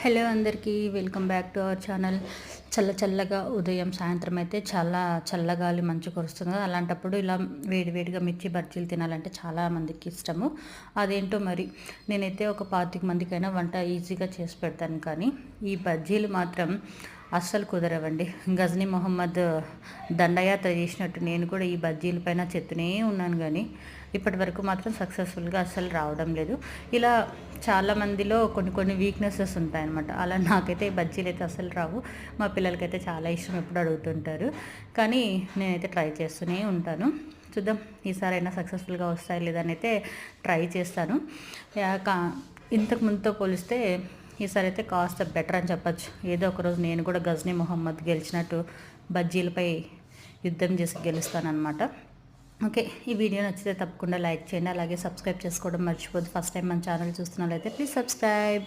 Hello అందరికీ welcome back to our channel. చల్లగా ఉదయం సాయంత్రం అయితే చాలా చల్లగాలి మంచు కురుస్తుంది కదా, అలాంటప్పుడు ఇలా వేడివేడిగా మిర్చి బజ్జీలు తినాలంటే చాలా మందికి ఇష్టము. అదేంటో మరి నేనైతే ఒక 25 మందికైనా వంట ఈజీగా చేసి పెడతాను, కానీ ఈ బజ్జీలు మాత్రం అస్సలు కుదరవండి. గజనీ మొహమ్మద్ దండయాత్ర చేసినట్టు నేను కూడా ఈ బజ్జీల పైన చెత్తనే ఉన్నాను, కానీ ఇప్పటి వరకు మాత్రం సక్సెస్ఫుల్గా అస్సలు రావడం లేదు. ఇలా చాలామందిలో కొన్ని వీక్నెసెస్ ఉంటాయన్నమాట. అలా నాకైతే ఈ బజ్జీలు అయితే అస్సలు రావు. మా పిల్లలకైతే చాలా ఇష్టం, ఎప్పుడు అడుగుతుంటారు. కానీ నేనైతే ట్రై చేస్తూనే ఉంటాను. చూద్దాం ఈసారైనా సక్సెస్ఫుల్గా వస్తాయి లేదని అయితే ట్రై చేస్తాను. ఇంతకు ముందుతో పోలిస్తే ఈసారి అయితే కాస్త బెటర్ అని చెప్పచ్చు. ఏదో ఒకరోజు నేను కూడా గజనీ మొహమ్మద్ గెలిచినట్టు బజ్జీలపై యుద్ధం చేసి గెలుస్తానన్నమాట. ఓకే, ఈ వీడియో నచ్చితే తప్పకుండా లైక్ చేయండి, అలాగే సబ్స్క్రైబ్ చేసుకోవడం మర్చిపోద్దు. ఫస్ట్ టైం మన ఛానల్ చూస్తున్నట్లయితే ప్లీజ్ సబ్స్క్రైబ్.